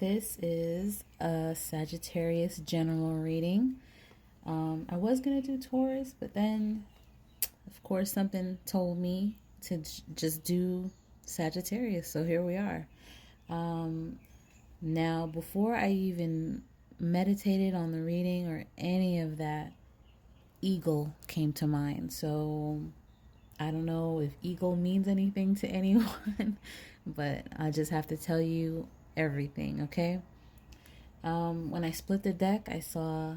This is a Sagittarius general reading. I was going to do Taurus, but then, of course, something told me to just do Sagittarius. So here we are. Now, before I even meditated on the reading or any of that, eagle came to mind. So I don't know if eagle means anything to anyone, but I just have to tell you everything, okay? When I split the deck, I saw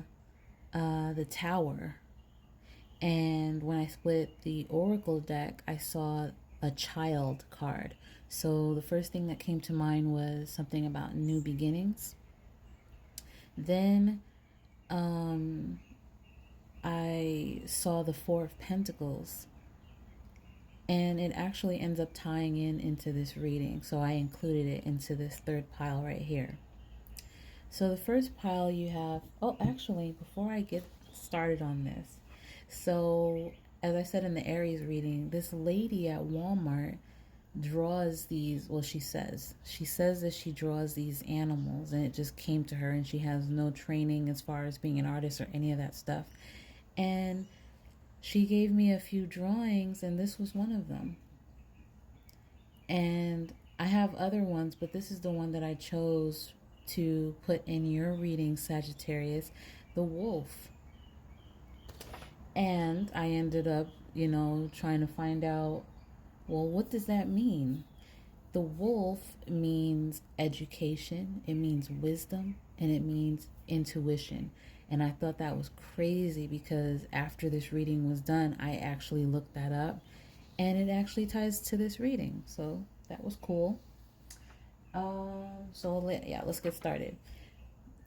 the tower. And when I split the oracle deck, I saw a child card. So the first thing that came to mind was something about new beginnings. Then I saw the Four of Pentacles. And it actually ends up tying into this reading. So I included it into this third pile right here. So the first pile you have, oh, actually, before I get started on this, so as I said in the Aries reading, this lady at Walmart draws these, well, she says that she draws these animals, and it just came to her, and she has no training as far as being an artist or any of that stuff. And she gave me a few drawings, and this was one of them. And I have other ones, but this is the one that I chose to put in your reading, Sagittarius, the wolf. And I ended up, trying to find out, well, what does that mean? The wolf means education, it means wisdom, and it means intuition. And I thought that was crazy because after this reading was done, I actually looked that up, and it actually ties to this reading. So that was cool. Let's get started.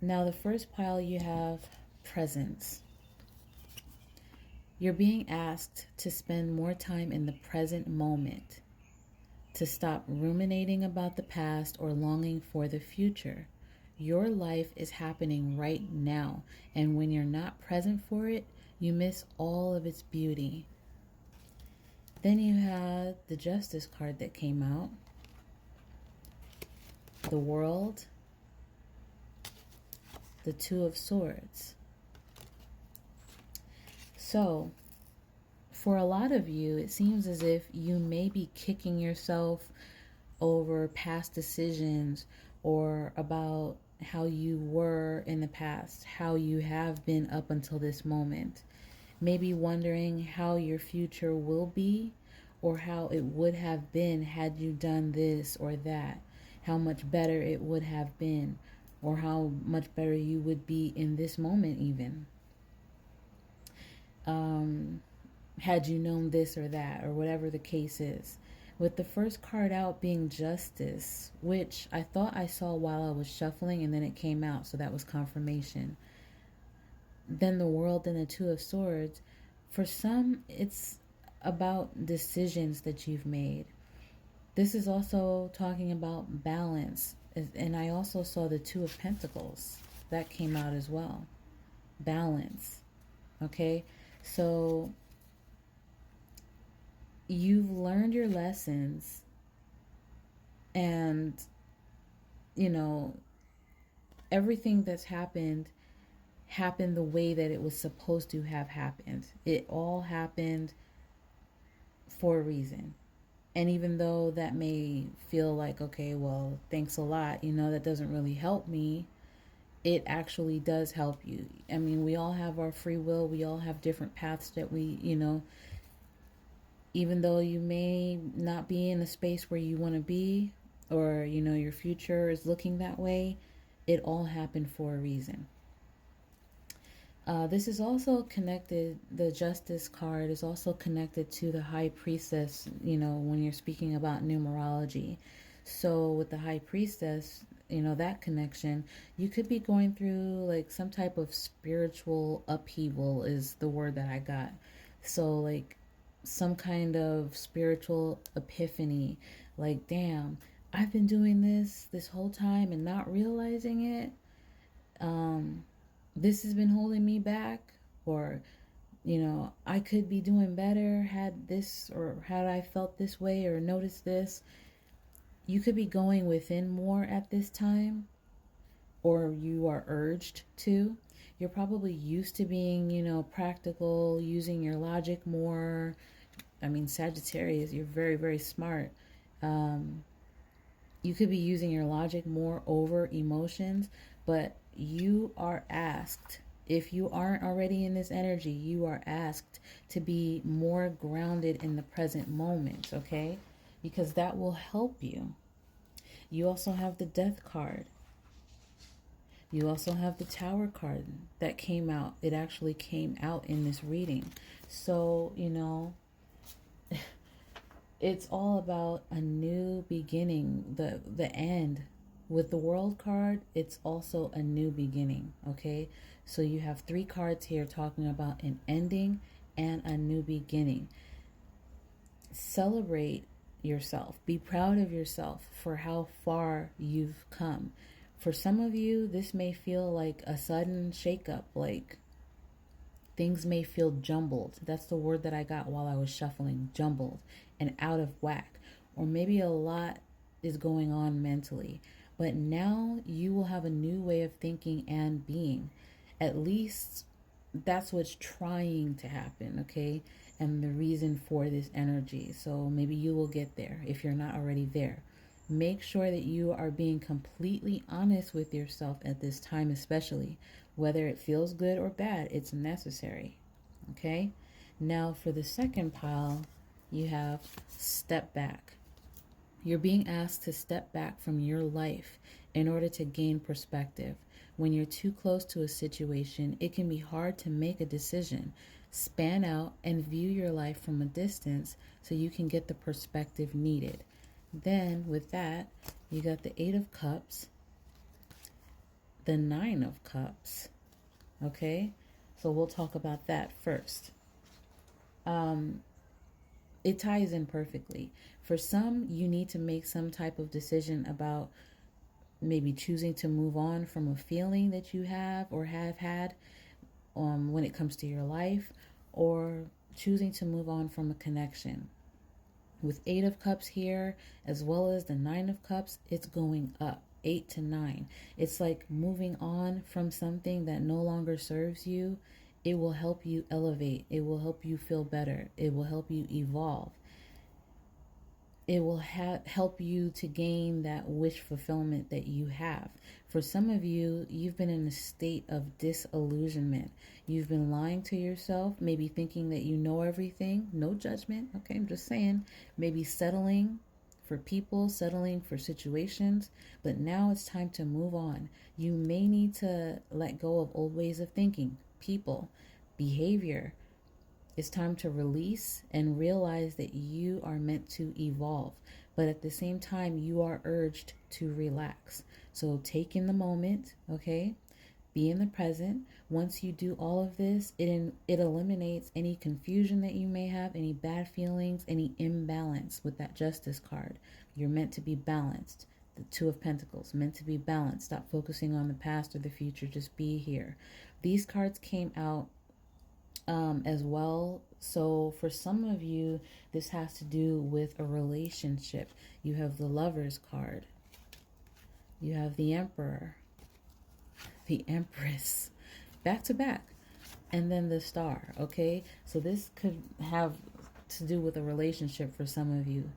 Now, the first pile you have presence. You're being asked to spend more time in the present moment, to stop ruminating about the past or longing for the future. Your life is happening right now, and when you're not present for it, you miss all of its beauty. Then you had the Justice card that came out, the World, the Two of Swords. So, for a lot of you, it seems as if you may be kicking yourself over past decisions or about how you were in the past, how you have been up until this moment. Maybe wondering how your future will be or how it would have been had you done this or that, how much better it would have been, or how much better you would be in this moment even. Had you known this or that, or whatever the case is. With the first card out being Justice, which I thought I saw while I was shuffling, and then it came out, so that was confirmation. Then the World and the Two of Swords. For some, it's about decisions that you've made. This is also talking about balance. And I also saw the Two of Pentacles. That came out as well. Balance. Okay? So you've learned your lessons, and everything that's happened the way that it was supposed to have happened. It all happened for a reason. And even though that may feel like, okay, well, thanks a lot, that doesn't really help me, it actually does help you. I mean, we all have our free will. We all have different paths that we, even though you may not be in a space where you want to be, or, your future is looking that way, it all happened for a reason. This is also connected, the Justice card is also connected to the High Priestess, when you're speaking about numerology. So with the High Priestess, that connection, you could be going through like some type of spiritual upheaval is the word that I got. So like some kind of spiritual epiphany, like, damn, I've been doing this whole time and not realizing it. This has been holding me back, or I could be doing better had this, or had I felt this way or noticed this. You could be going within more at this time, or you are urged to. You're probably used to being, practical, using your logic more. I mean, Sagittarius, you're very, very smart. Um, you could be using your logic more over emotions, but you are asked, if you aren't already in this energy, you are asked to be more grounded in the present moment, okay? Because that will help you. You also have the Death card. You also have the Tower card that came out. It actually came out in this reading. So, it's all about a new beginning, the end. With the World card, it's also a new beginning, okay? So you have three cards here talking about an ending and a new beginning. Celebrate yourself. Be proud of yourself for how far you've come. For some of you, this may feel like a sudden shakeup, like things may feel jumbled. That's the word that I got while I was shuffling, jumbled and out of whack. Or maybe a lot is going on mentally. But now you will have a new way of thinking and being. At least that's what's trying to happen, okay? And the reason for this energy. So maybe you will get there if you're not already there. Make sure that you are being completely honest with yourself at this time, especially. Whether it feels good or bad, it's necessary. Okay? Now, for the second pile, you have step back. You're being asked to step back from your life in order to gain perspective. When you're too close to a situation, it can be hard to make a decision. Span out and view your life from a distance so you can get the perspective needed. Then, with that, you got the Eight of Cups, the Nine of Cups. Okay? So we'll talk about that first. It ties in perfectly. For some, you need to make some type of decision about maybe choosing to move on from a feeling that you have or have had when it comes to your life, or choosing to move on from a connection. With Eight of Cups here, as well as the Nine of Cups, it's going up. 8 to 9. It's like moving on from something that no longer serves you. It will help you elevate. It will help you feel better. It will help you evolve. It will help you to gain that wish fulfillment that you have. For some of you, you've been in a state of disillusionment. You've been lying to yourself, maybe thinking that you know everything. No judgment, okay? I'm just saying. Maybe settling for people, settling for situations, but now it's time to move on. You may need to let go of old ways of thinking, people, behavior. It's time to release and realize that you are meant to evolve, but at the same time, you are urged to relax. So take in the moment, okay? Be in the present. Once you do all of this, it eliminates any confusion that you may have, any bad feelings, any imbalance with that Justice card. You're meant to be balanced. The Two of Pentacles, meant to be balanced. Stop focusing on the past or the future. Just be here. These cards came out as well. So for some of you, this has to do with a relationship. You have the Lover's card. You have the Emperor, the Empress, back to back, and then the Star, okay? So this could have to do with a relationship for some of you.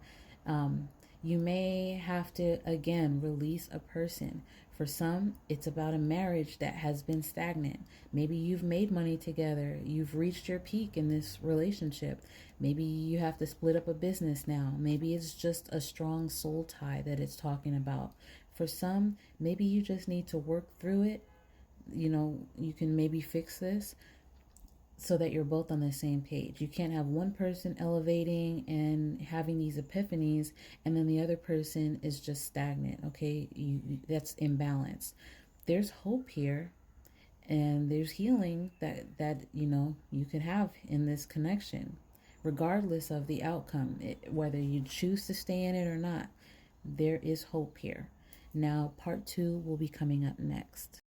You may have to, again, release a person. For some, it's about a marriage that has been stagnant. Maybe you've made money together. You've reached your peak in this relationship. Maybe you have to split up a business now. Maybe it's just a strong soul tie that it's talking about. For some, maybe you just need to work through it. You can maybe fix this so that you're both on the same page. You can't have one person elevating and having these epiphanies and then the other person is just stagnant, okay? That's imbalance. There's hope here and there's healing that you can have in this connection, regardless of the outcome, whether you choose to stay in it or not. There is hope here. Now, part 2 will be coming up next.